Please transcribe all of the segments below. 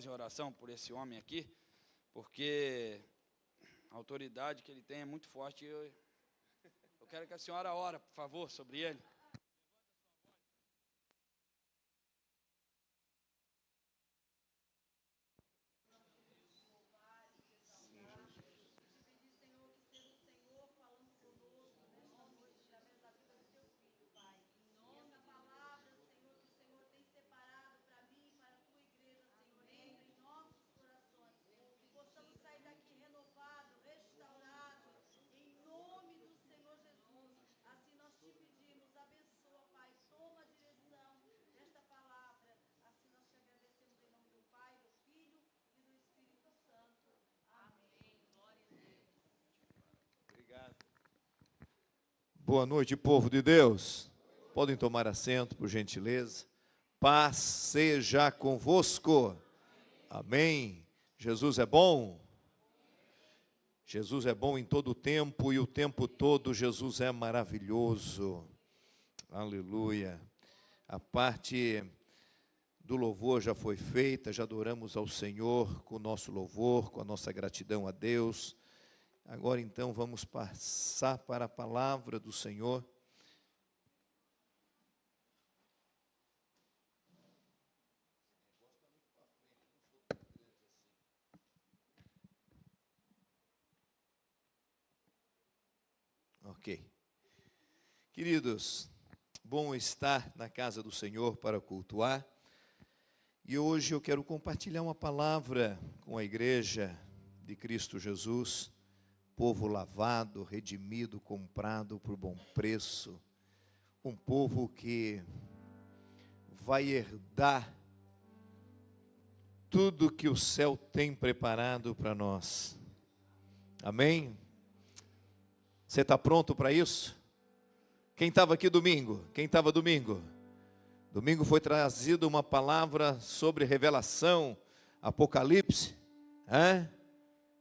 em oração por esse homem aqui, porque a autoridade que ele tem é muito forte. Eu quero que a senhora ore, por favor, sobre ele. Boa noite, povo de Deus. Podem tomar assento, por gentileza. Paz seja convosco. Amém. Jesus é bom. Jesus é bom em todo o tempo e o tempo todo Jesus é maravilhoso. Aleluia. A parte do louvor já foi feita, já adoramos ao Senhor com o nosso louvor, com a nossa gratidão a Deus. Agora então vamos passar para a palavra do Senhor. Ok. Queridos, bom estar na casa do Senhor para cultuar. E hoje eu quero compartilhar uma palavra com a igreja de Cristo Jesus. Povo lavado, redimido, comprado por bom preço. Um povo que vai herdar tudo que o céu tem preparado para nós. Amém? Você está pronto para isso? Quem estava aqui domingo? Quem estava domingo? Domingo foi trazida uma palavra sobre revelação, Apocalipse.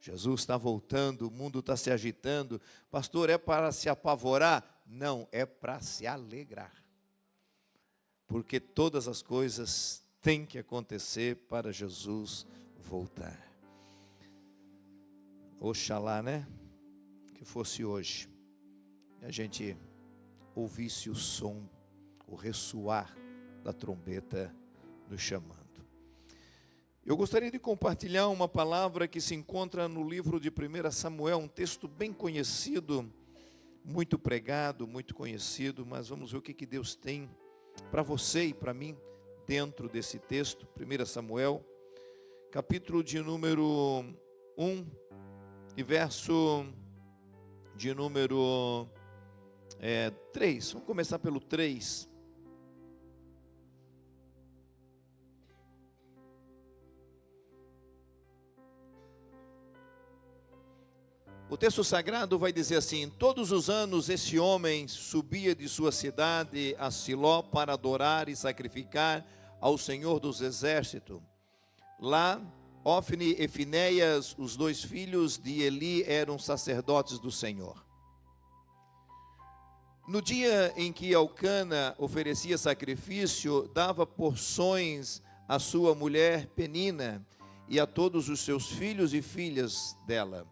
Jesus está voltando, o mundo está se agitando. Pastor, é para se apavorar? Não, é para se alegrar. Porque todas as coisas têm que acontecer para Jesus voltar. Oxalá, né? Que fosse hoje. E a gente ouvisse o som, o ressoar da trombeta nos chamando. Eu gostaria de compartilhar uma palavra que se encontra no livro de 1 Samuel, um texto bem conhecido, muito pregado, muito conhecido, mas vamos ver o que Deus tem para você e para mim dentro desse texto. 1 Samuel, capítulo de número 1 e verso de número 3. Vamos começar pelo 3. O texto sagrado vai dizer assim: todos os anos esse homem subia de sua cidade a Siló para adorar e sacrificar ao Senhor dos Exércitos. Lá, Ofni e Finéias, os dois filhos de Eli, eram sacerdotes do Senhor. No dia em que Elcana oferecia sacrifício, dava porções à sua mulher Penina e a todos os seus filhos e filhas dela.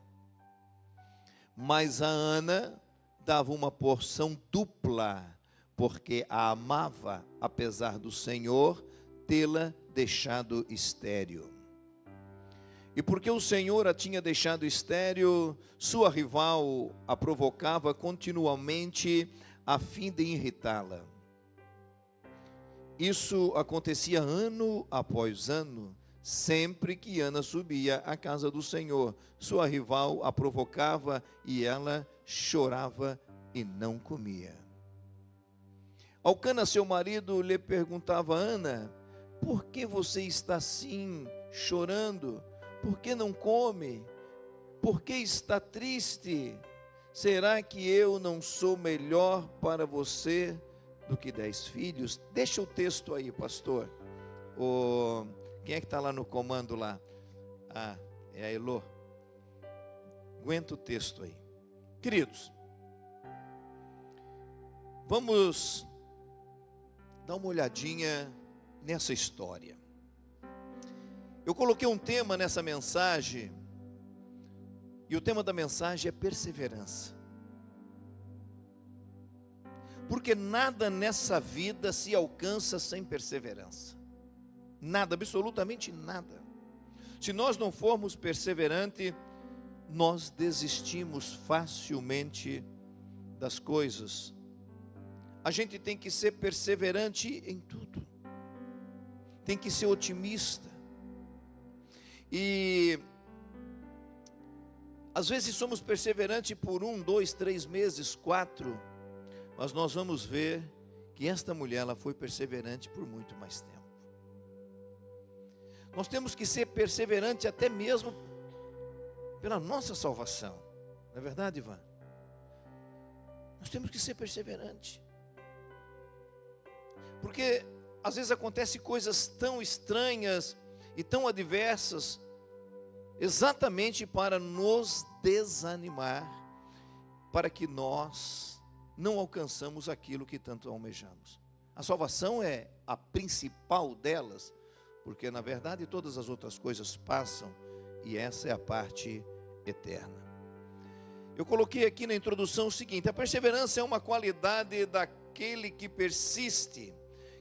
Mas a Ana dava uma porção dupla, porque a amava, apesar do Senhor tê-la deixado estéril. E porque o Senhor a tinha deixado estéril, sua rival a provocava continuamente a fim de irritá-la. Isso acontecia ano após ano. Sempre que Ana subia à casa do Senhor, sua rival a provocava e ela chorava e não comia. Elcana, seu marido, lhe perguntava: Ana, por que você está assim, chorando? Por que não come? Por que está triste? Será que eu não sou melhor para você do que 10 filhos? Deixa o texto aí, pastor. Quem é que está lá no comando lá? É a Elô. Aguenta o texto aí. Queridos, vamos dar uma olhadinha nessa história. Eu coloquei um tema nessa mensagem, e o tema da mensagem é perseverança. Porque nada nessa vida se alcança sem perseverança. Nada, absolutamente nada. Se nós não formos perseverantes, nós desistimos facilmente das coisas. A gente tem que ser perseverante em tudo. Tem que ser otimista. E às vezes somos perseverantes por 1, 2, 3 meses, 4, mas nós vamos ver que esta mulher, ela foi perseverante por muito mais tempo. Nós temos que ser perseverantes até mesmo pela nossa salvação. Não é verdade, Ivan? Nós temos que ser perseverantes. Porque às vezes acontecem coisas tão estranhas e tão adversas, exatamente para nos desanimar, para que nós não alcançamos aquilo que tanto almejamos. A salvação é a principal delas, porque na verdade todas as outras coisas passam, e essa é a parte eterna. Eu coloquei aqui na introdução o seguinte: a perseverança é uma qualidade daquele que persiste,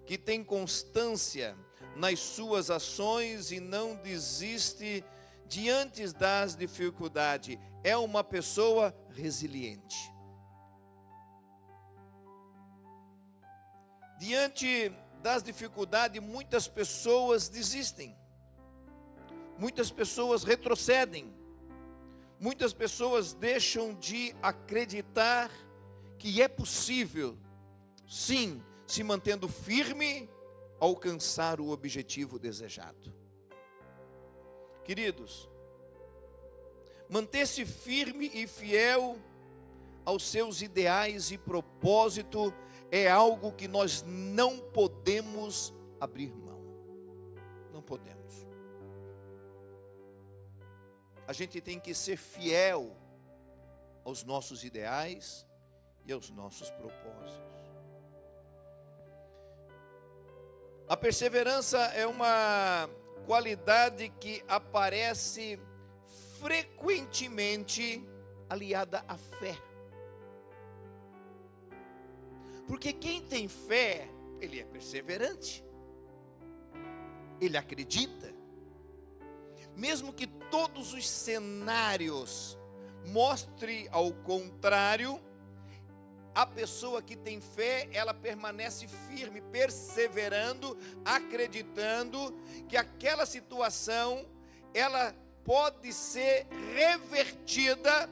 que tem constância nas suas ações e não desiste diante das dificuldades. É uma pessoa resiliente. Diante das dificuldades, muitas pessoas desistem. Muitas pessoas retrocedem. Muitas pessoas deixam de acreditar que é possível, sim, se mantendo firme, alcançar o objetivo desejado. Queridos, manter-se firme e fiel aos seus ideais e propósito é algo que nós não podemos abrir mão. Não podemos. A gente tem que ser fiel aos nossos ideais e aos nossos propósitos. A perseverança é uma qualidade que aparece frequentemente aliada à fé. Porque quem tem fé, ele é perseverante. Ele acredita. Mesmo que todos os cenários mostrem ao contrário, a pessoa que tem fé, ela permanece firme, perseverando, acreditando que aquela situação, ela pode ser revertida,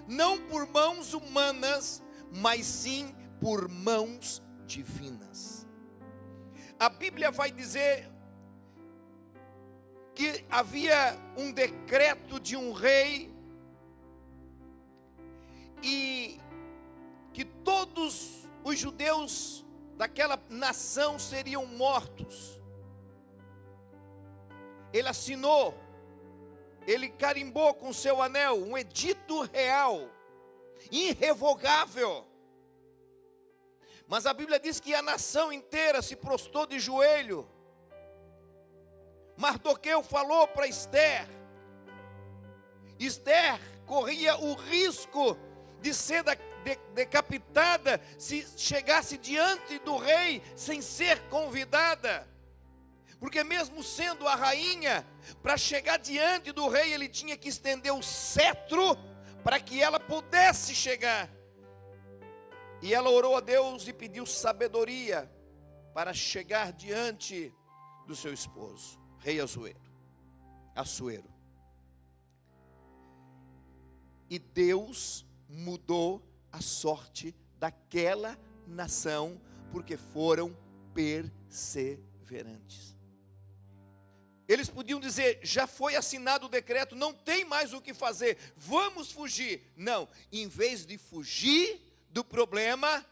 não por mãos humanas, mas sim por mãos divinas. A Bíblia vai dizer que havia um decreto de um rei, e que todos os judeus daquela nação seriam mortos. Ele assinou, ele carimbou com seu anel um edito real, irrevogável. Mas a Bíblia diz que a nação inteira se prostrou de joelho. Mardoqueu falou para Esther. Esther corria o risco de ser decapitada se chegasse diante do rei sem ser convidada. Porque mesmo sendo a rainha, para chegar diante do rei, ele tinha que estender o cetro para que ela pudesse chegar. E ela orou a Deus e pediu sabedoria para chegar diante do seu esposo, rei Assuero. E Deus mudou a sorte daquela nação, porque foram perseverantes. Eles podiam dizer: já foi assinado o decreto, não tem mais o que fazer, vamos fugir. Não, em vez de fugir do problema,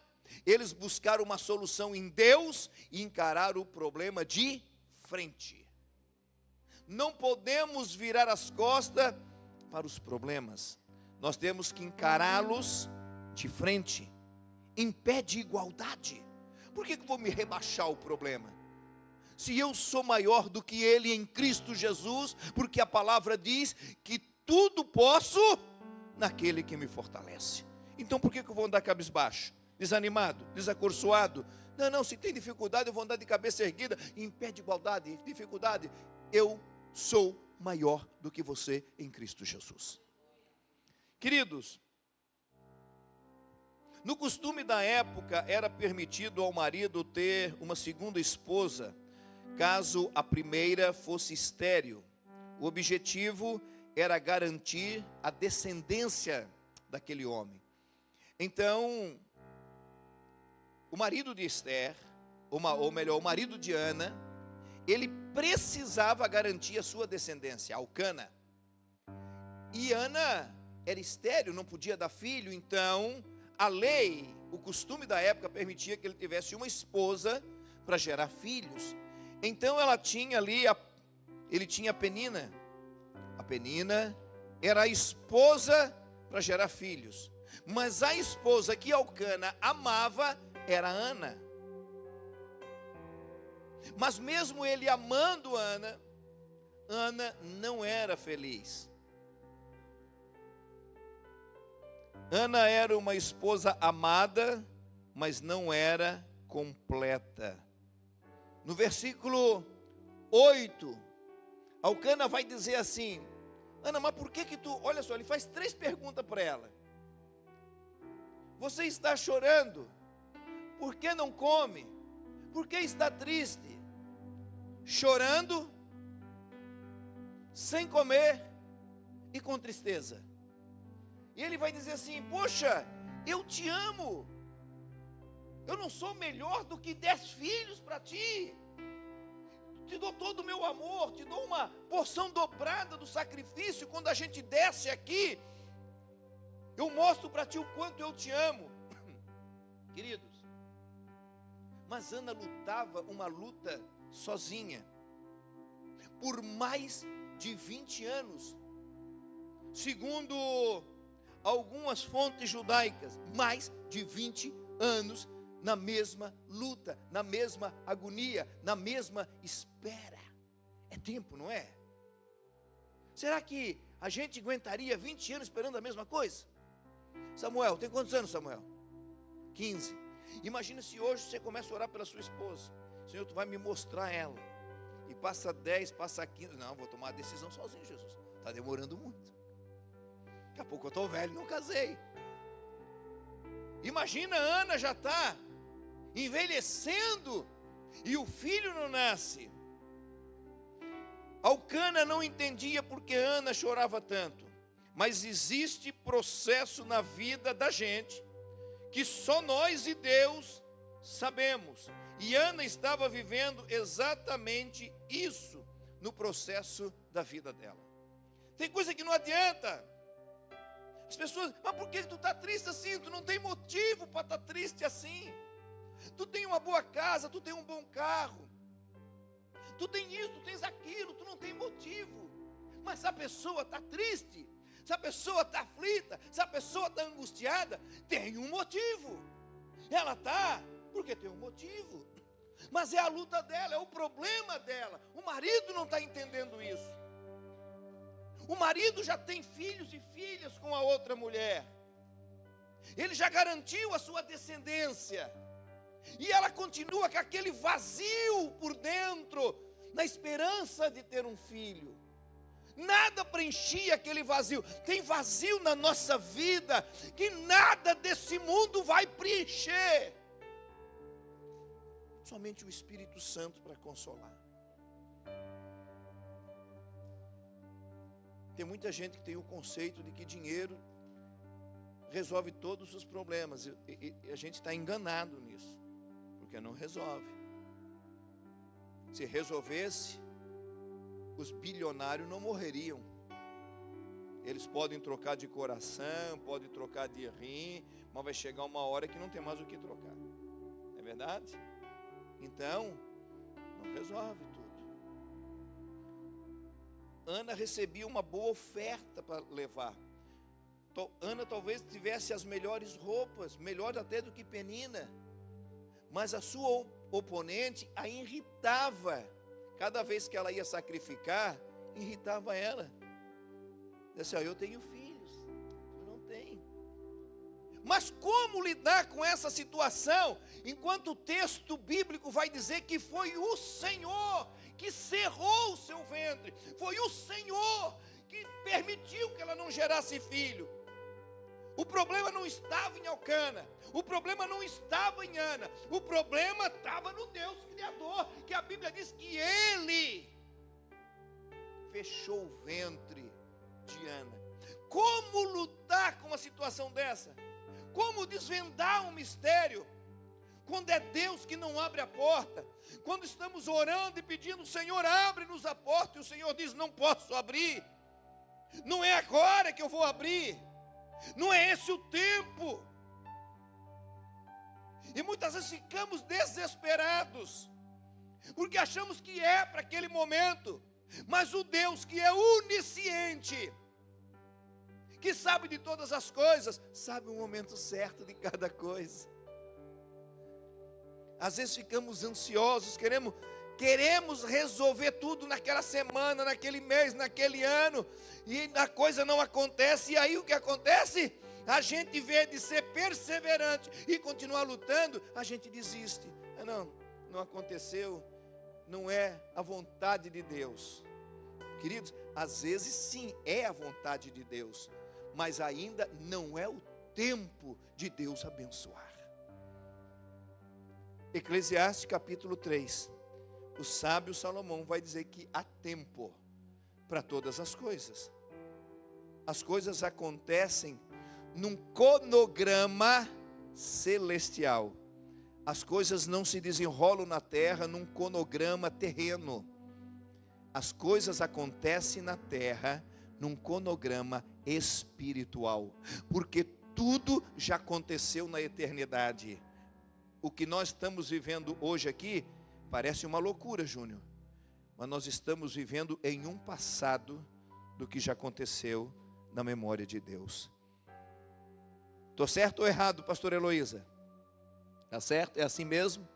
eles buscaram uma solução em Deus e encararam o problema de frente. Não podemos virar as costas para os problemas, nós temos que encará-los de frente, em pé de igualdade. Por que eu vou me rebaixar o problema? se eu sou maior do que ele em Cristo Jesus, porque a palavra diz que tudo posso naquele que me fortalece. Então por que eu vou andar cabisbaixo, desanimado, desacorçoado? Não, se tem dificuldade eu vou andar de cabeça erguida, em pé de igualdade, dificuldade. Eu sou maior do que você em Cristo Jesus. Queridos, no costume da época era permitido ao marido ter uma segunda esposa, caso a primeira fosse estéril. O objetivo era garantir a descendência daquele homem. Então, o marido de Esther, ou melhor, o marido de Ana, ele precisava garantir a sua descendência, Elcana. E Ana era estéril, não podia dar filho, então a lei, o costume da época permitia que ele tivesse uma esposa para gerar filhos. Então ela tinha ali, ele tinha a Penina. A Penina era a esposa para gerar filhos. Mas a esposa que Elcana amava era Ana. Mas mesmo ele amando Ana, Ana não era feliz. Ana era uma esposa amada, mas não era completa. No versículo 8, Elcana vai dizer assim: Ana, mas por que tu, olha só, ele faz 3 perguntas para ela. Você está chorando? Por que não come? Por que está triste? Chorando, sem comer e com tristeza. E ele vai dizer assim: poxa, eu te amo. Eu não sou melhor do que 10 filhos para ti. Te dou todo o meu amor, te dou uma porção dobrada do sacrifício. Quando a gente desce aqui, eu mostro para ti o quanto eu te amo. Queridos, mas Ana lutava uma luta sozinha, por mais de 20 anos. Segundo algumas fontes judaicas, mais de 20 anos na mesma luta, na mesma agonia, na mesma espera. É tempo, não é? Será que a gente aguentaria 20 anos esperando a mesma coisa? Samuel, tem quantos anos, Samuel? 15. Imagina se hoje você começa a orar pela sua esposa. Senhor, tu vai me mostrar ela. E passa 10, passa 15. Não, vou tomar a decisão sozinho, Jesus. Está demorando muito. Daqui a pouco eu estou velho, não casei. Imagina, Ana já está envelhecendo e o filho não nasce. Elcana não entendia porque Ana chorava tanto. Mas existe processo na vida da gente que só nós e Deus sabemos. E Ana estava vivendo exatamente isso no processo da vida dela. Tem coisa que não adianta. As pessoas, mas por que tu está triste assim? Tu não tem motivo para estar triste assim. Tu tem uma boa casa, tu tem um bom carro. Tu tem isso, tu tens aquilo, tu não tem motivo. Mas se a pessoa está triste, se a pessoa está aflita, se a pessoa está angustiada, tem um motivo. Ela está, porque tem um motivo. Mas é a luta dela, é o problema dela. O marido não está entendendo isso. O marido já tem filhos e filhas com a outra mulher. Ele já garantiu a sua descendência. E ela continua com aquele vazio por dentro, na esperança de ter um filho. Nada preenchia aquele vazio. Tem vazio na nossa vida que nada desse mundo vai preencher. Somente o Espírito Santo para consolar. Tem muita gente que tem o conceito de que dinheiro resolve todos os problemas. E a gente está enganado nisso, porque não resolve. Se resolvesse, os bilionários não morreriam. Eles podem trocar de coração, podem trocar de rim, mas vai chegar uma hora que não tem mais o que trocar. Não é verdade? Então, não resolve tudo. Ana recebia uma boa oferta para levar. Ana talvez tivesse as melhores roupas, melhor até do que Penina. Mas a sua oponente a irritava. Cada vez que ela ia sacrificar, irritava ela. Disse, eu tenho filhos, tu não tem. Mas como lidar com essa situação, enquanto o texto bíblico vai dizer que foi o Senhor que cerrou o seu ventre, foi o Senhor que permitiu que ela não gerasse filho. O problema não estava em Elcana, o problema não estava em Ana, o problema estava no Deus Criador, que a Bíblia diz que Ele fechou o ventre de Ana. Como lutar com uma situação dessa? Como desvendar um mistério? Quando é Deus que não abre a porta, quando estamos orando e pedindo, Senhor, abre-nos a porta, e o Senhor diz, não posso abrir, não é agora que eu vou abrir, não é esse o tempo. E muitas vezes ficamos desesperados, porque achamos que é para aquele momento, mas o Deus que é onisciente, que sabe de todas as coisas, sabe o momento certo de cada coisa. Às vezes ficamos ansiosos, queremos resolver tudo naquela semana, naquele mês, naquele ano, e a coisa não acontece, e aí o que acontece? A gente, em vez de ser perseverante e continuar lutando, a gente desiste. Não aconteceu, não é a vontade de Deus. Queridos, às vezes sim é a vontade de Deus, mas ainda não é o tempo de Deus abençoar. Eclesiastes capítulo 3, o sábio Salomão vai dizer que há tempo para todas as coisas. As coisas acontecem num cronograma celestial. As coisas não se desenrolam na terra num cronograma terreno. As coisas acontecem na terra num cronograma espiritual, porque tudo já aconteceu na eternidade. O que nós estamos vivendo hoje aqui parece uma loucura, Júnior, mas nós estamos vivendo em um passado do que já aconteceu na memória de Deus. Estou certo ou errado, pastor Heloísa? Está certo? É assim mesmo?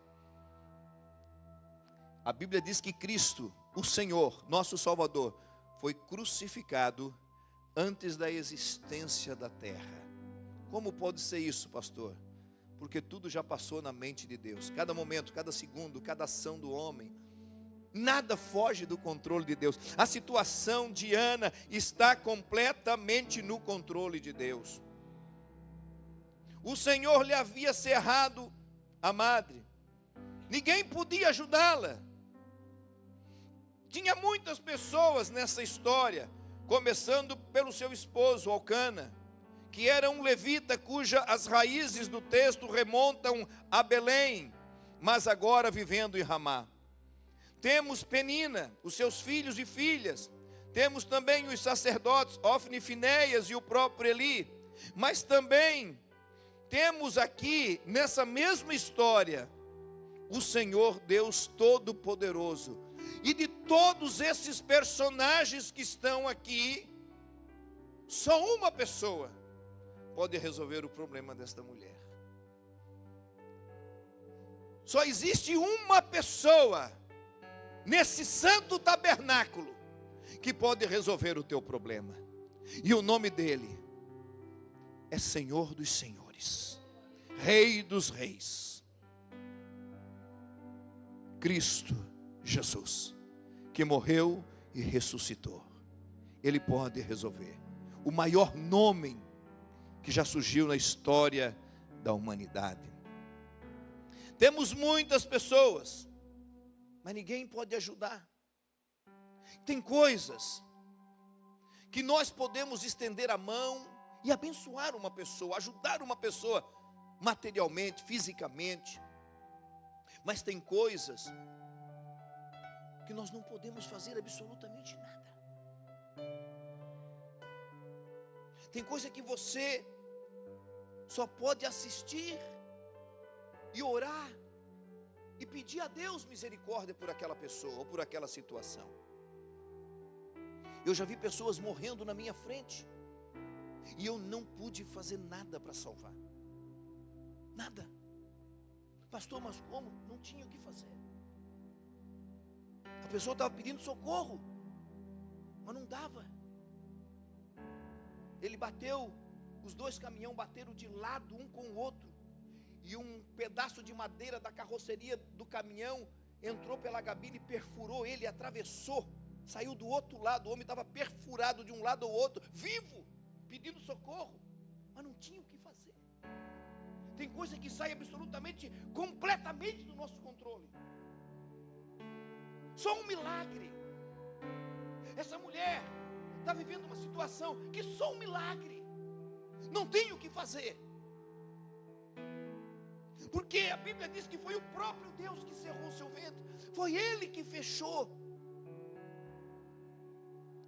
A Bíblia diz que Cristo, o Senhor, nosso Salvador, foi crucificado antes da existência da terra. Como pode ser isso, pastor? Porque tudo já passou na mente de Deus. Cada momento, cada segundo, cada ação do homem, nada foge do controle de Deus. A situação de Ana está completamente no controle de Deus. O Senhor lhe havia cerrado a madre. Ninguém podia ajudá-la. Tinha muitas pessoas nessa história, começando pelo seu esposo, Elcana, que era um levita as raízes do texto remontam a Belém, mas agora vivendo em Ramá. Temos Penina, os seus filhos e filhas. Temos também os sacerdotes, Ofni e Finéias e o próprio Eli. Mas também temos aqui, nessa mesma história, o Senhor Deus Todo-Poderoso. E de todos esses personagens que estão aqui, só uma pessoa pode resolver o problema desta mulher. Só existe uma pessoa nesse santo tabernáculo que pode resolver o teu problema. E o nome dele é Senhor dos Senhores, Rei dos Reis, Cristo Jesus, que morreu e ressuscitou. Ele pode resolver. O maior nome que já surgiu na história da humanidade. Temos muitas pessoas, mas ninguém pode ajudar. Tem coisas que nós podemos estender a mão e abençoar uma pessoa, ajudar uma pessoa materialmente, fisicamente. Mas tem coisas que nós não podemos fazer absolutamente nada. Tem coisa que você só pode assistir e orar e pedir a Deus misericórdia por aquela pessoa ou por aquela situação. Eu já vi pessoas morrendo na minha frente e eu não pude fazer nada para salvar. Nada. Pastor, mas como? Não tinha o que fazer. A pessoa estava pedindo socorro, mas não dava. Ele bateu, os dois caminhões bateram de lado um com o outro, e um pedaço de madeira da carroceria do caminhão entrou pela gabina e perfurou ele, atravessou, saiu do outro lado. O homem estava perfurado de um lado ao outro, vivo, pedindo socorro, mas não tinha o que fazer. Tem coisa que sai absolutamente, completamente do nosso controle. Só um milagre. Essa mulher está vivendo uma situação que só um milagre, não tem o que fazer. Porque a Bíblia diz que foi o próprio Deus que cerrou o seu ventre, foi Ele que fechou.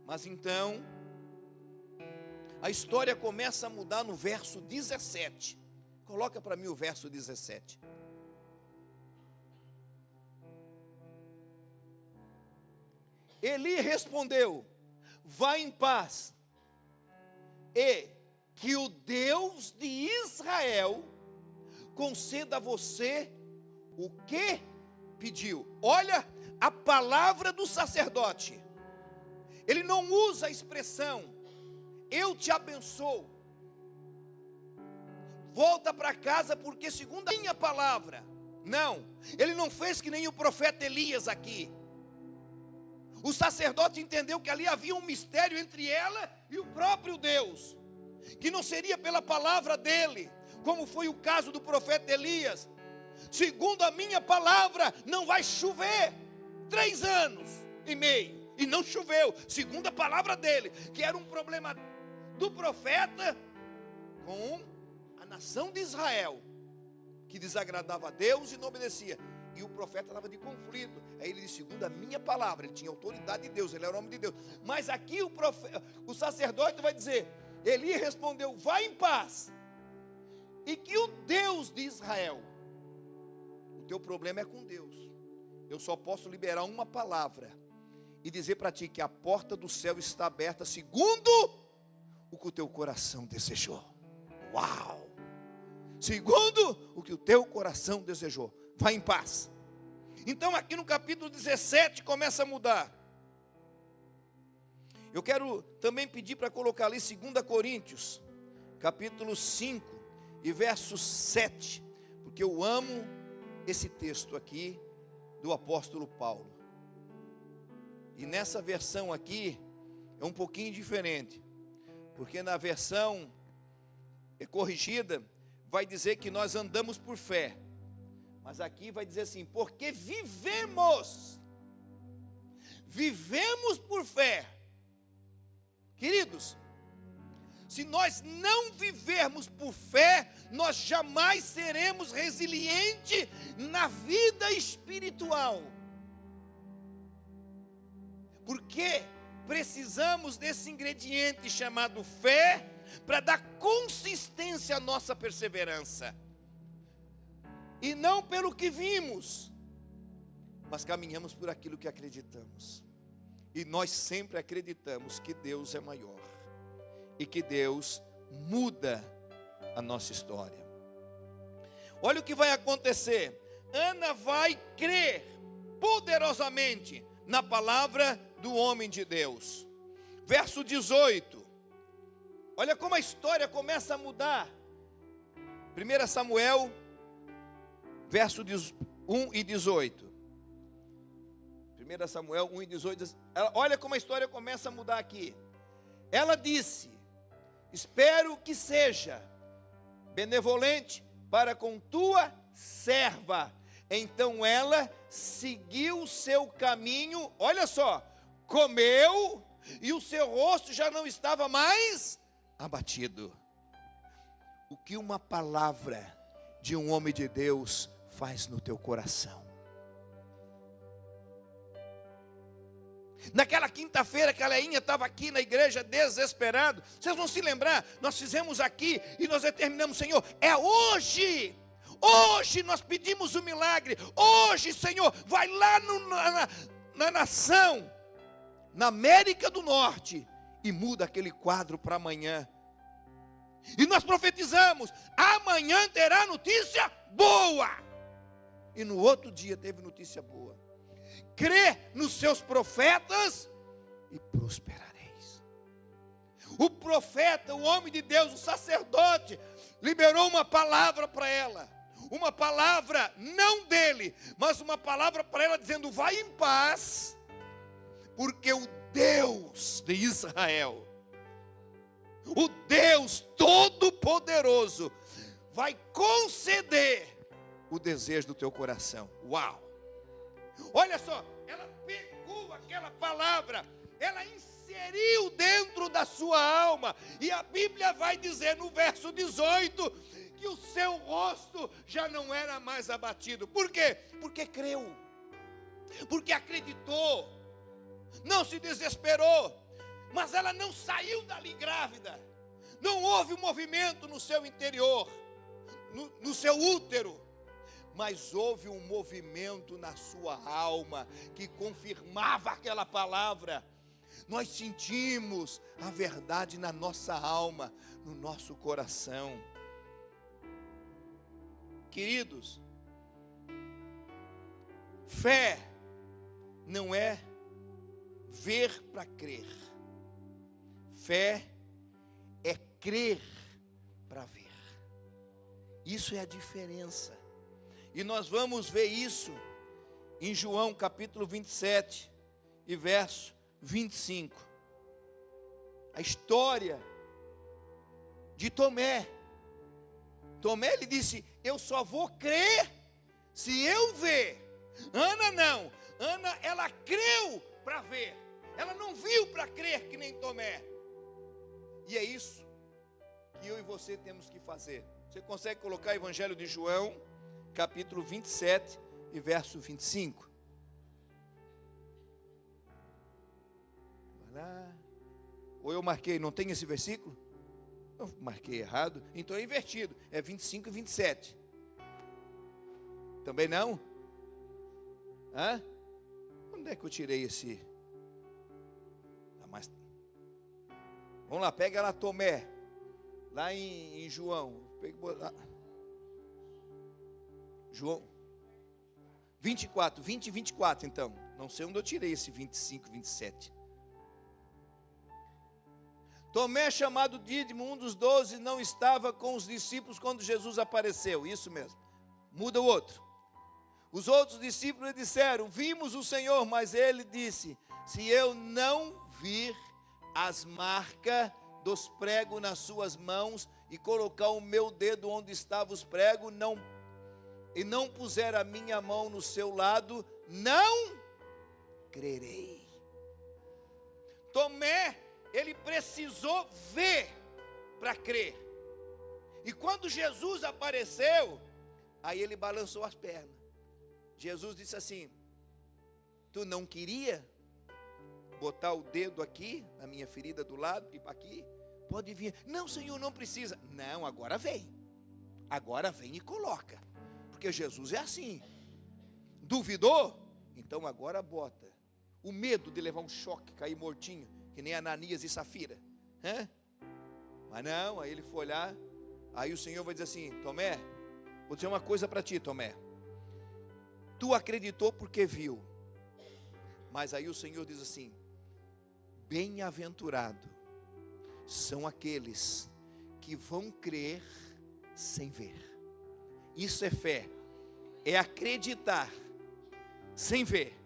Mas então, a história começa a mudar no verso 17. Coloca para mim o verso 17. Eli respondeu: vá em paz, e que o Deus de Israel conceda a você o que pediu. Olha a palavra do sacerdote. Ele não usa a expressão eu te abençoo, volta para casa porque segundo a minha palavra. Não, ele não fez que nem o profeta Elias aqui. O sacerdote entendeu que ali havia um mistério entre ela e o próprio Deus, que não seria pela palavra dele, como foi o caso do profeta Elias. Segundo a minha palavra, não vai chover 3 anos e meio, e não choveu, segundo a palavra dele, que era um problema do profeta com a nação de Israel, que desagradava a Deus e não obedecia. E o profeta estava de conflito. Aí ele disse, segundo a minha palavra, ele tinha autoridade de Deus, ele era homem de Deus. Mas aqui o sacerdote vai dizer, Eli respondeu, vá em paz, e que o Deus de Israel, o teu problema é com Deus, eu só posso liberar uma palavra, e dizer para ti que a porta do céu está aberta, segundo o que o teu coração desejou. Uau! Segundo o que o teu coração desejou. Vá em paz. Então aqui no capítulo 17 começa a mudar. Eu quero também pedir para colocar ali 2 Coríntios, capítulo 5 e verso 7, porque eu amo esse texto aqui do apóstolo Paulo. E nessa versão aqui é um pouquinho diferente, porque na versão corrigida vai dizer que nós andamos por fé. Mas aqui vai dizer assim, porque vivemos por fé. Queridos, se nós não vivermos por fé, nós jamais seremos resilientes na vida espiritual. Porque precisamos desse ingrediente chamado fé, para dar consistência à nossa perseverança. E não pelo que vimos, mas caminhamos por aquilo que acreditamos. E nós sempre acreditamos que Deus é maior, e que Deus muda a nossa história. Olha o que vai acontecer. Ana vai crer poderosamente na palavra do homem de Deus. Verso 18. Olha como a história começa a mudar. 1 Samuel, verso 1 e 18. 1 Samuel 1 e 18. Olha como a história começa a mudar aqui. Ela disse, espero que seja benevolente para com tua serva. Então ela seguiu o seu caminho, olha só, comeu, e o seu rosto já não estava mais abatido. O que uma palavra de um homem de Deus faz no teu coração. Naquela quinta-feira que a Leinha estava aqui na igreja desesperado, vocês vão se lembrar, nós fizemos aqui e nós determinamos, Senhor, é hoje. Hoje nós pedimos o milagre. Hoje, Senhor, vai lá na nação, na América do Norte, e muda aquele quadro para amanhã. E nós profetizamos, amanhã terá notícia boa. e no outro dia teve notícia boa. Crê nos seus profetas e prosperareis. O profeta, o homem de Deus, o sacerdote, liberou uma palavra para ela. Uma palavra não dele, mas uma palavra para ela dizendo: vai em paz, porque o Deus de Israel, o Deus Todo-Poderoso, vai conceder o desejo do teu coração. Uau! Olha só, ela pegou aquela palavra, ela inseriu dentro da sua alma, e a Bíblia vai dizer no verso 18, que o seu rosto já não era mais abatido. Por quê? Porque creu, porque acreditou, não se desesperou, mas ela não saiu dali grávida, não houve um movimento no seu interior, no seu útero, mas houve um movimento na sua alma, que confirmava aquela palavra. Nós sentimos a verdade na nossa alma, no nosso coração. Queridos, fé não é ver para crer. Fé é crer para ver. Isso é a diferença. E nós vamos ver isso em João capítulo 27 e verso 25. A história de Tomé. Tomé, ele disse: eu só vou crer se eu ver. Ana não. Ana, ela creu para ver. Ela não viu para crer que nem Tomé. E é isso que eu e você temos que fazer. Você consegue colocar o Evangelho de João, capítulo 27 e verso 25? Vai lá. Ou eu marquei, não tem esse versículo? Eu marquei errado, então é invertido, é 25 e 27. Também não? Hã? Onde é que eu tirei esse? Vamos lá, pega lá Tomé, lá em João. João 24, 20 e 24 então. Não sei onde eu tirei esse 25 e 27. Tomé, chamado Dídimo, um dos 12, não estava com os discípulos quando Jesus apareceu. Isso mesmo. Muda o outro. Os outros discípulos lhe disseram: vimos o Senhor, mas ele disse: se eu não vir as marcas dos pregos nas suas mãos e colocar o meu dedo onde estavam os pregos, e não puser a minha mão no seu lado, não crerei. Tomé, ele precisou ver para crer. E quando Jesus apareceu, aí ele balançou as pernas. Jesus disse assim: tu não queria botar o dedo aqui, na minha ferida do lado, e aqui? Pode vir. Não, Senhor, não precisa. Não, agora vem. Agora vem e coloca. Porque Jesus é assim. Duvidou? Então agora bota. O medo de levar um choque, cair mortinho, que nem Ananias e Safira. Mas não, aí ele foi olhar. Aí o Senhor vai dizer assim: Tomé, vou dizer uma coisa para ti, Tomé. Tu acreditou porque viu. Mas aí o Senhor diz assim: bem-aventurado são aqueles que vão crer sem ver. Isso é fé, é acreditar sem ver.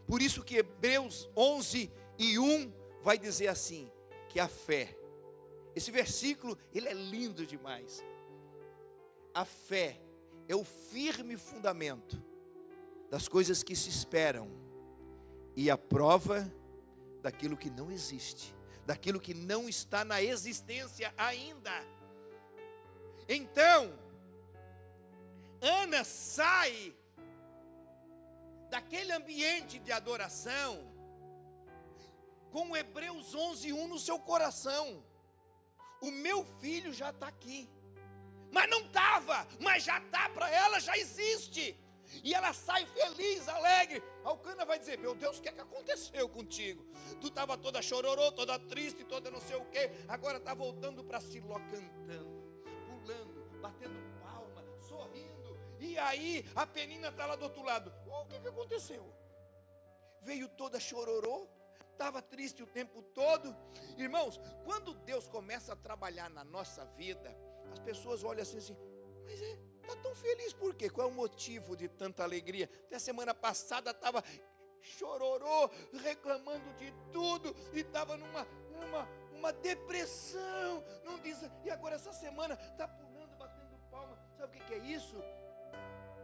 Por isso que Hebreus 11 e 1 vai dizer assim, que a fé, esse versículo, ele é lindo demais. A fé é o firme fundamento das coisas que se esperam e a prova daquilo que não existe, daquilo que não está na existência ainda. Então, Ana sai daquele ambiente de adoração com Hebreus 11:1 no seu coração. O meu filho já está aqui. Mas não estava, mas já está para ela, já existe. E ela sai feliz, alegre. Alcana vai dizer: meu Deus, o que é que aconteceu contigo? Tu estava toda chororô, toda triste, toda não sei o quê. Agora está voltando para Siló cantando, pulando, batendo palma, sorrindo. E aí a Penina está lá do outro lado. O que aconteceu? Veio toda chororô, estava triste o tempo todo. Irmãos, quando Deus começa a trabalhar na nossa vida, as pessoas olham assim, mas está tão feliz por quê? Qual é o motivo de tanta alegria? Até semana passada estava chororô, reclamando de tudo, e estava numa depressão, não diz, e agora essa semana está pulando, batendo palma. Sabe o que é isso?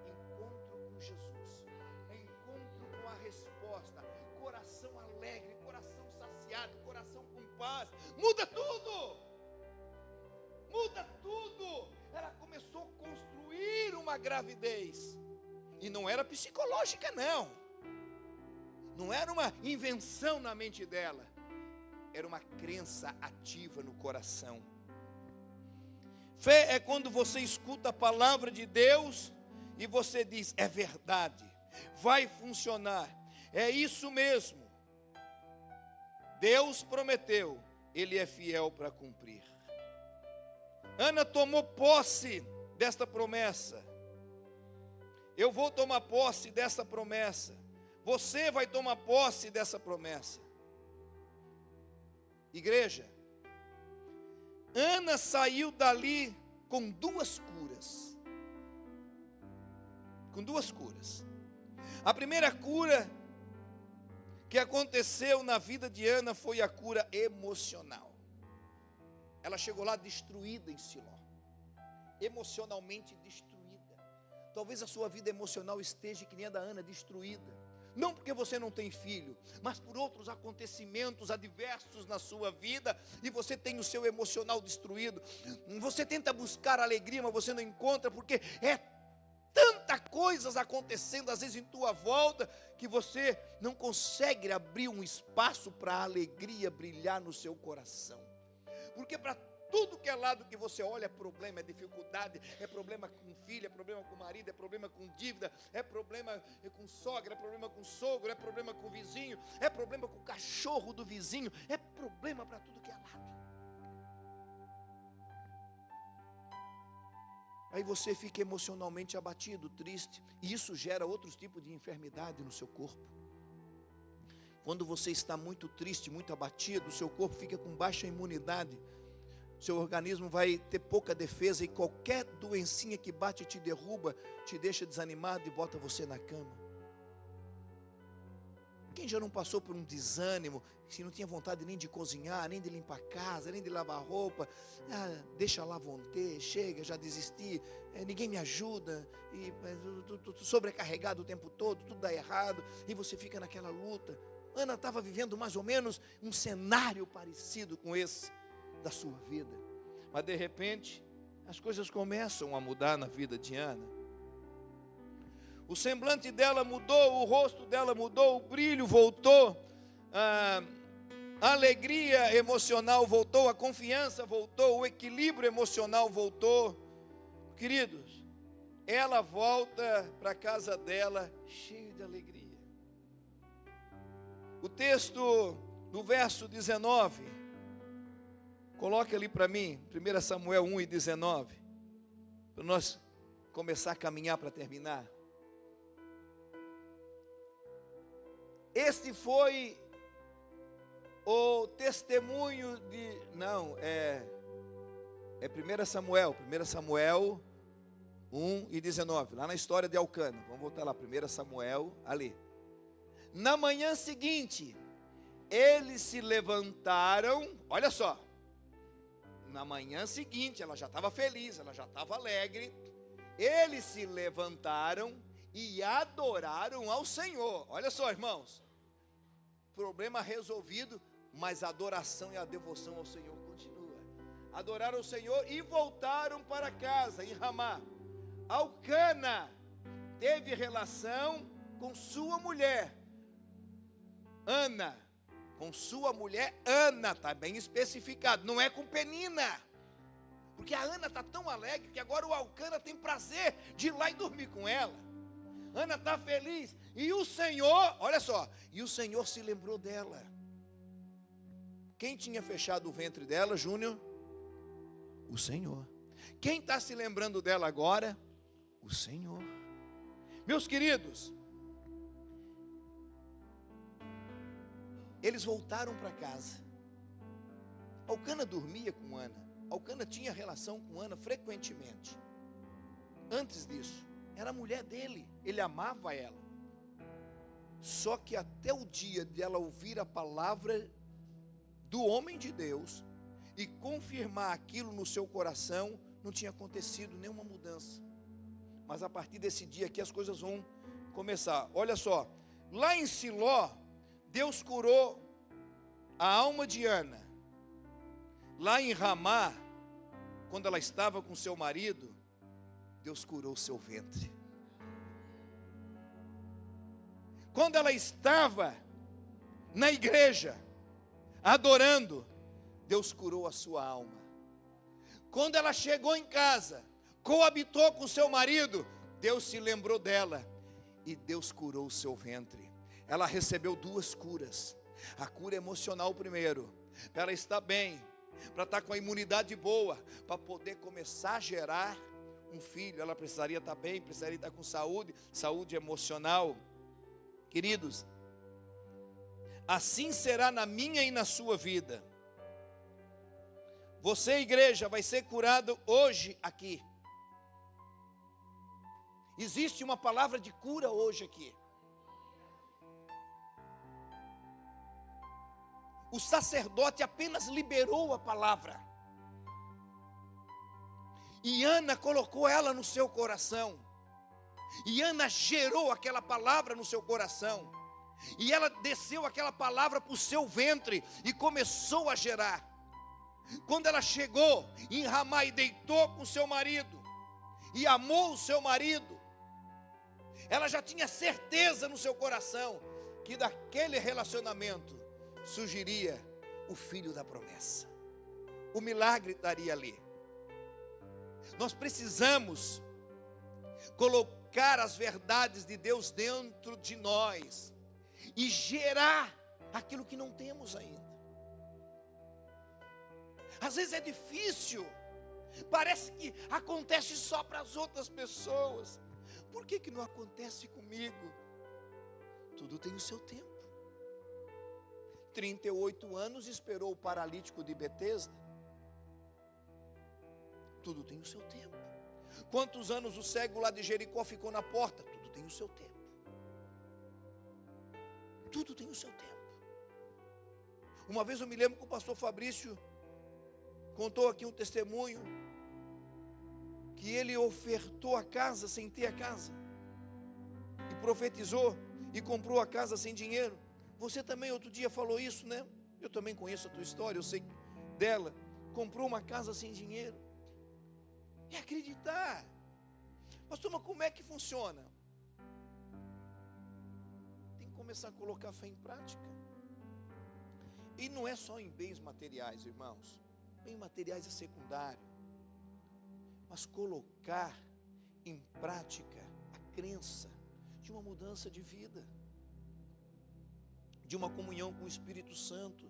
Encontro com Jesus, encontro com a resposta, coração alegre, coração saciado, coração com paz, muda tudo, muda tudo. Ela começou a construir uma gravidez, e não era psicológica não era uma invenção na mente dela, era uma crença ativa no coração. Fé é quando você escuta a palavra de Deus e você diz, é verdade, vai funcionar, é isso mesmo, Deus prometeu, Ele é fiel para cumprir. Ana tomou posse desta promessa. Eu vou tomar posse dessa promessa. Você vai tomar posse dessa promessa. Igreja, Ana saiu dali com duas curas. Com duas curas. A primeira cura que aconteceu na vida de Ana foi a cura emocional. Ela chegou lá destruída em Siló, emocionalmente destruída. Talvez a sua vida emocional esteja que nem a da Ana, destruída. Não porque você não tem filho, mas por outros acontecimentos adversos na sua vida, e você tem o seu emocional destruído. Você tenta buscar alegria, mas você não encontra, porque é tanta coisas acontecendo às vezes em tua volta, que você não consegue abrir um espaço para a alegria brilhar no seu coração. Porque para tudo que é lado que você olha é problema, é dificuldade, é problema com filho, é problema com marido, é problema com dívida, é problema com sogra, é problema com sogro, é problema com vizinho, é problema com o cachorro do vizinho, é problema para tudo que é lado. Aí você fica emocionalmente abatido, triste, e isso gera outros tipos de enfermidade no seu corpo. Quando você está muito triste, muito abatido, o seu corpo fica com baixa imunidade, seu organismo vai ter pouca defesa, e qualquer doencinha que bate e te derruba, te deixa desanimado e bota você na cama. Quem já não passou por um desânimo, se não tinha vontade nem de cozinhar, nem de limpar a casa, nem de lavar roupa, deixa lá vontade, chega, já desisti, ninguém me ajuda, e tô sobrecarregado o tempo todo, tudo dá errado, e você fica naquela luta. Ana estava vivendo mais ou menos um cenário parecido com esse da sua vida, mas de repente as coisas começam a mudar na vida de Ana. O semblante dela mudou, o rosto dela mudou, o brilho voltou, a alegria emocional voltou, a confiança voltou, o equilíbrio emocional voltou. Queridos, ela volta para a casa dela cheia de alegria. O texto do verso 19, coloque ali para mim, 1 Samuel 1:19, para nós começar a caminhar para terminar. Este foi o testemunho de, é 1 Samuel 1:19, lá na história de Elcana. Vamos voltar lá, 1 Samuel, ali. Na manhã seguinte, eles se levantaram, olha só, na manhã seguinte, ela já estava feliz, ela já estava alegre, eles se levantaram e adoraram ao Senhor. Olha só, irmãos, problema resolvido, mas a adoração e a devoção ao Senhor continua. Adoraram o Senhor e voltaram para casa em Ramá. Elcana teve relação com sua mulher Ana, com sua mulher Ana, está bem especificado, não é com Penina, porque a Ana está tão alegre que agora o Elcana tem prazer de ir lá e dormir com ela. Ana está feliz, e o Senhor, olha só, e o Senhor se lembrou dela. Quem tinha fechado o ventre dela, Júnior? O Senhor. Quem está se lembrando dela agora? o Senhor. Meus queridos, eles voltaram para casa. Elcana dormia com Ana. Elcana tinha relação com Ana frequentemente. Antes disso, era a mulher dele, ele amava ela. Só que até o dia de ela ouvir a palavra do homem de Deus e confirmar aquilo no seu coração, não tinha acontecido nenhuma mudança. Mas a partir desse dia aqui as coisas vão começar. Olha só, lá em Siló, Deus curou a alma de Ana. Lá em Ramá, quando ela estava com seu marido, Deus curou o seu ventre. Quando ela estava na igreja, adorando, Deus curou a sua alma. Quando ela chegou em casa, coabitou com seu marido, Deus se lembrou dela e Deus curou o seu ventre. Ela recebeu 2 curas. A cura emocional primeiro, para ela estar bem, para estar com a imunidade boa, para poder começar a gerar um filho. Ela precisaria estar bem, precisaria estar com saúde, saúde emocional. Queridos, assim será na minha e na sua vida. Você, igreja, vai ser curado hoje aqui. Existe uma palavra de cura hoje aqui. O sacerdote apenas liberou a palavra. E Ana colocou ela no seu coração. E Ana gerou aquela palavra no seu coração. E ela desceu aquela palavra para o seu ventre e começou a gerar. Quando ela chegou em Ramá e deitou com seu marido, e amou o seu marido, ela já tinha certeza no seu coração que daquele relacionamento surgiria o filho da promessa. O milagre estaria ali. Nós precisamos colocar as verdades de Deus dentro de nós e gerar aquilo que não temos ainda. Às vezes é difícil, parece que acontece só para as outras pessoas. Por que não acontece comigo? Tudo tem o seu tempo. 38 anos esperou o paralítico de Betesda. Tudo tem o seu tempo. Quantos anos o cego lá de Jericó ficou na porta? Tudo tem o seu tempo. Tudo tem o seu tempo. Uma vez eu me lembro que o pastor Fabrício contou aqui um testemunho, que ele ofertou a casa sem ter a casa, e profetizou, e comprou a casa sem dinheiro. Você também outro dia falou isso, né? Eu também conheço a tua história, eu sei dela. Comprou uma casa sem dinheiro. É acreditar. Pastor, mas como é que funciona? Tem que começar a colocar fé em prática. E não é só em bens materiais, irmãos. Bens materiais é secundário. Mas colocar em prática a crença de uma mudança de vida, de uma comunhão com o Espírito Santo.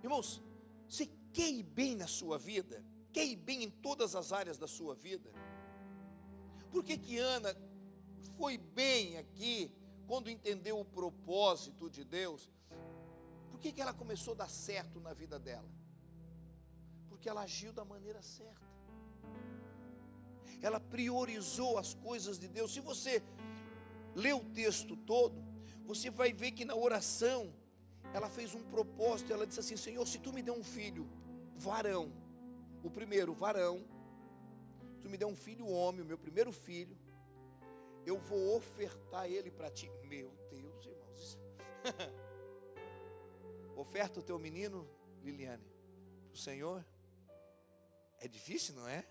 Irmãos, você quer ir bem na sua vida? Quer ir bem em todas as áreas da sua vida? Por que Ana foi bem aqui, quando entendeu o propósito de Deus? Por que ela começou a dar certo na vida dela? Porque ela agiu da maneira certa. Ela priorizou as coisas de Deus. Se você ler o texto todo, você vai ver que na oração, ela fez um propósito. Ela disse assim: Senhor, se tu me der um filho varão, o primeiro varão, tu me der um filho homem, o meu primeiro filho, eu vou ofertar ele para ti. Meu Deus, irmãos, oferta o teu menino, Liliane, para o Senhor. É difícil, não é?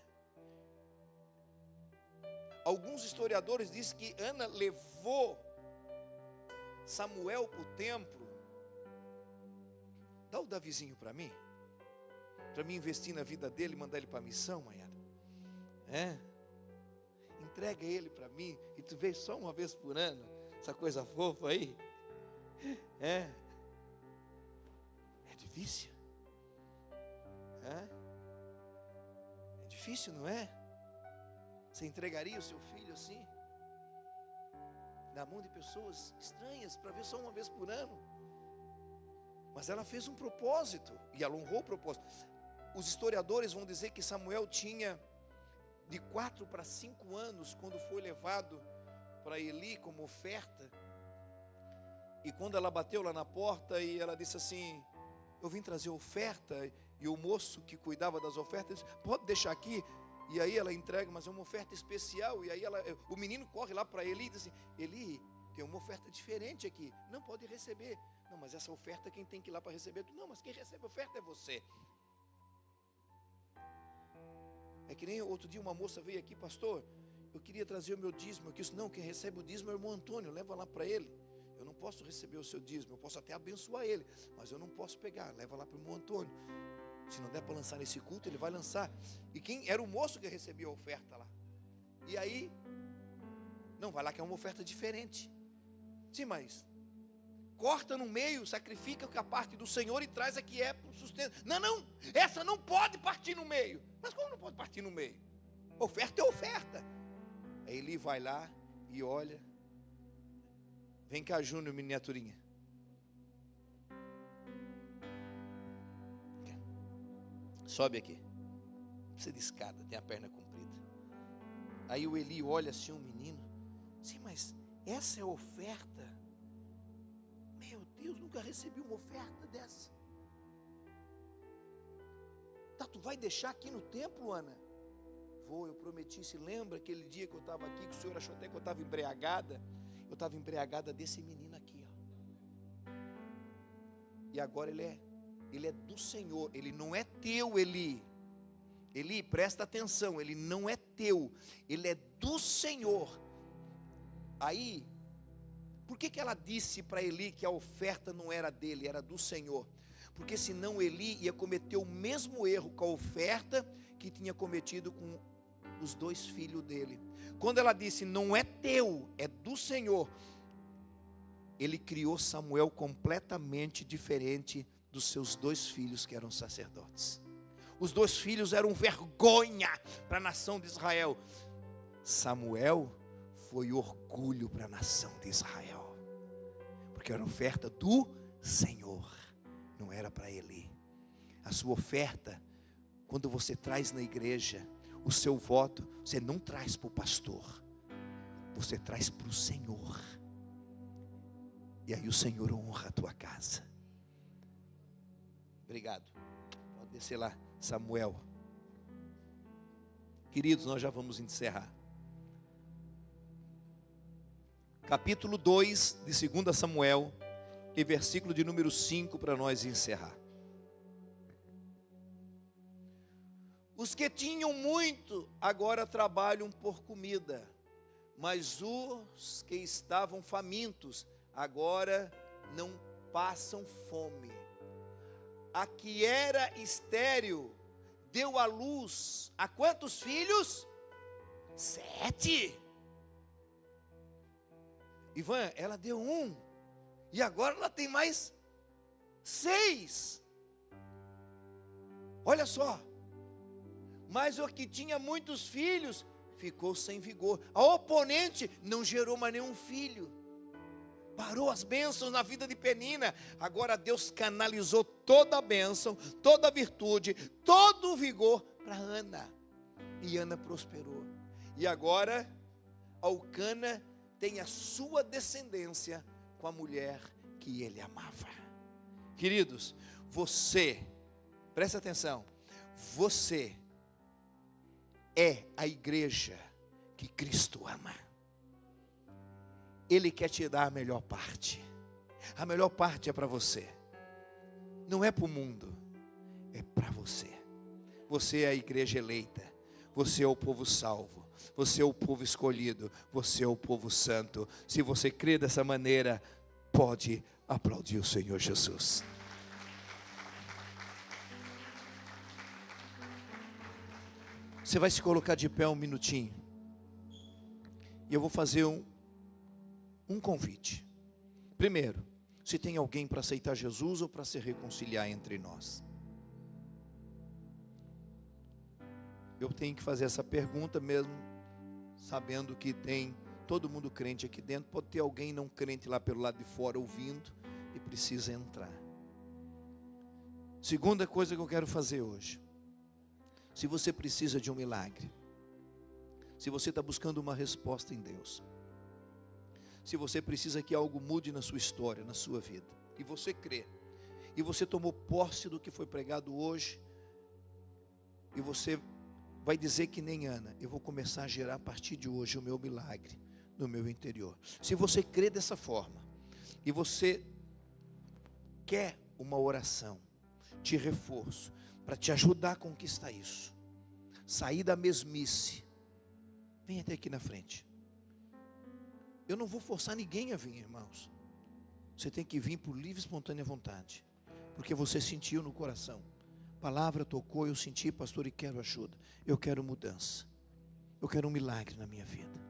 Alguns historiadores dizem que Ana levou Samuel para o templo. Dá o Davizinho para mim investir na vida dele e mandar ele para a missão, Maiara. Entrega ele para mim, e tu vês só uma vez por ano, essa coisa fofa aí. É difícil. É difícil, não é? Você entregaria o seu filho assim? Na mão de pessoas estranhas, para ver só uma vez por ano? Mas ela fez um propósito, e ela honrou o propósito. Os historiadores vão dizer que Samuel tinha de 4 para 5 anos, quando foi levado para Eli como oferta. E quando ela bateu lá na porta, e ela disse assim: eu vim trazer oferta. E o moço que cuidava das ofertas disse: pode deixar aqui. E aí ela entrega, mas é uma oferta especial. E aí o menino corre lá para Eli e diz assim: Eli, tem uma oferta diferente aqui. Não, pode receber. Não, mas essa oferta quem tem que ir lá para receber? Não, mas quem recebe a oferta é você. É que nem outro dia uma moça veio aqui: pastor, eu queria trazer o meu dízimo. Eu disse: não, quem recebe o dízimo é o irmão Antônio, leva lá para ele. Eu não posso receber o seu dízimo, eu posso até abençoar ele, mas eu não posso pegar, leva lá para o irmão Antônio. Se não der para lançar nesse culto, ele vai lançar. E quem era o moço que recebia a oferta lá? E aí, não, vai lá que é uma oferta diferente. Sim, mas corta no meio, sacrifica a parte do Senhor e traz a que é para o sustento. Não, não, essa não pode partir no meio. Mas como não pode partir no meio? Oferta é oferta. Aí ele vai lá e olha. Vem cá, Júnior, miniaturinha. Sobe aqui. Precisa de escada, tem a perna comprida. Aí o Eli olha assim o menino. Sim, mas essa é a oferta? Meu Deus, nunca recebi uma oferta dessa. Tá, tu vai deixar aqui no templo, Ana? Vou, eu prometi. Se lembra aquele dia que eu estava aqui, que o senhor achou até que eu estava embriagada? Eu estava embriagada desse menino aqui, ó. E agora ele é do Senhor. Ele não é teu, Eli. Eli, presta atenção, ele não é teu, ele é do Senhor. Aí, por que ela disse para Eli que a oferta não era dele, era do Senhor? Porque senão Eli ia cometer o mesmo erro com a oferta que tinha cometido com os 2 filhos dele. Quando ela disse não é teu, é do Senhor, ele criou Samuel completamente diferente dos seus 2 filhos que eram sacerdotes. Os 2 filhos eram vergonha para a nação de Israel. Samuel foi orgulho para a nação de Israel, porque era oferta do Senhor, não era para Eli. A sua oferta, quando você traz na igreja, o seu voto, você não traz para o pastor, você traz para o Senhor. E aí o Senhor honra a tua casa. Obrigado. Pode descer lá, Samuel. Queridos, nós já vamos encerrar. Capítulo 2 de 2 Samuel, e versículo de número 5 para nós encerrar. Os que tinham muito agora trabalham por comida, mas os que estavam famintos agora não passam fome. A que era estéril deu à luz a quantos filhos? 7. Ivan, ela deu 1 e agora ela tem mais 6. Olha só. Mas o que tinha muitos filhos ficou sem vigor. A oponente não gerou mais nenhum filho. Parou as bênçãos na vida de Penina. Agora Deus canalizou toda a bênção, toda a virtude, todo o vigor para Ana. E Ana prosperou. E agora Elcana tem a sua descendência com a mulher que ele amava. Queridos, você, presta atenção, você é a igreja que Cristo ama. Ele quer te dar a melhor parte. A melhor parte é para você. Não é para o mundo, é para você. Você é a igreja eleita. Você é o povo salvo. Você é o povo escolhido. Você é o povo santo. Se você crê dessa maneira, pode aplaudir o Senhor Jesus. Você vai se colocar de pé um minutinho. E eu vou fazer um convite. Primeiro, se tem alguém para aceitar Jesus ou para se reconciliar entre nós. Eu tenho que fazer essa pergunta mesmo, sabendo que tem todo mundo crente aqui dentro, pode ter alguém não crente lá pelo lado de fora ouvindo e precisa entrar. Segunda coisa que eu quero fazer hoje: se você precisa de um milagre, se você está buscando uma resposta em Deus, se você precisa que algo mude na sua história, na sua vida, e você crê, e você tomou posse do que foi pregado hoje, e você vai dizer que nem Ana: eu vou começar a gerar a partir de hoje o meu milagre no meu interior. Se você crê dessa forma, e você quer uma oração de reforço, para te ajudar a conquistar isso, sair da mesmice, vem até aqui na frente. Eu não vou forçar ninguém a vir, irmãos. Você tem que vir por livre e espontânea vontade, porque você sentiu no coração, a palavra tocou, eu senti, pastor, e quero ajuda, eu quero mudança, eu quero um milagre na minha vida.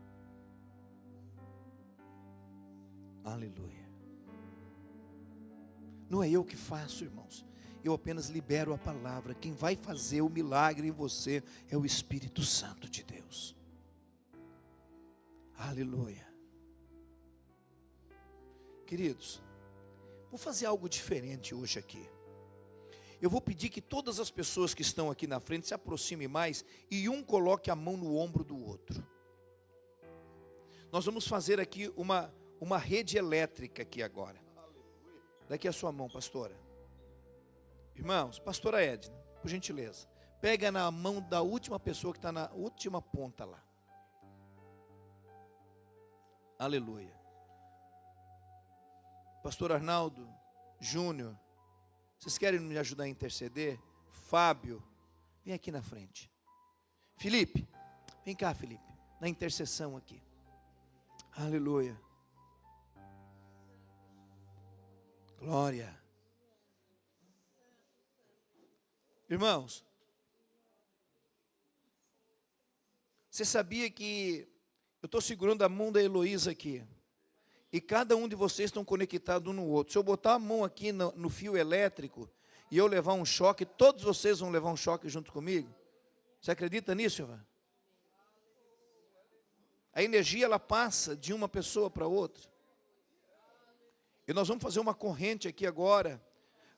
Aleluia. Não é eu que faço, irmãos, eu apenas libero a palavra. Quem vai fazer o milagre em você é o Espírito Santo de Deus. Aleluia. Queridos, vou fazer algo diferente hoje aqui. Eu vou pedir que todas as pessoas que estão aqui na frente se aproximem mais e um coloque a mão no ombro do outro. Nós vamos fazer aqui uma rede elétrica aqui agora. Daqui a sua mão, pastora. Irmãos, pastora Edna, por gentileza, pega na mão da última pessoa que está na última ponta lá. Aleluia. Pastor Arnaldo, Júnior, vocês querem me ajudar a interceder? Fábio, vem aqui na frente. Felipe, vem cá, Felipe, na intercessão aqui. Aleluia. Glória. Irmãos, você sabia que eu estou segurando a mão da Heloísa aqui, e cada um de vocês estão conectados um no outro. Se eu botar a mão aqui no fio elétrico, e eu levar um choque, todos vocês vão levar um choque junto comigo? Você acredita nisso, irmão? A energia, ela passa de uma pessoa para outra. E nós vamos fazer uma corrente aqui agora,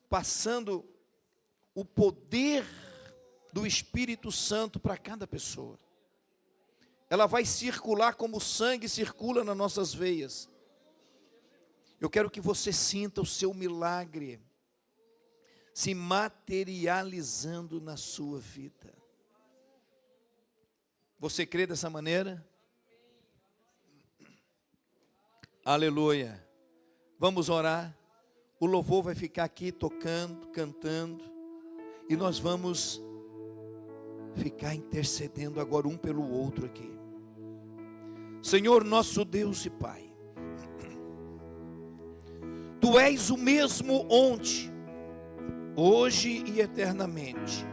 passando o poder do Espírito Santo para cada pessoa. Ela vai circular como o sangue circula nas nossas veias. Eu quero que você sinta o seu milagre se materializando na sua vida. Você crê dessa maneira? Aleluia. Vamos orar. O louvor vai ficar aqui tocando, cantando. E nós vamos ficar intercedendo agora um pelo outro aqui. Senhor nosso Deus e Pai, Tu és o mesmo ontem, hoje e eternamente.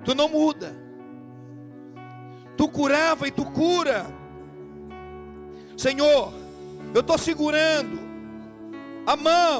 Tu não muda. Tu curava e Tu cura. Senhor, eu estou segurando a mão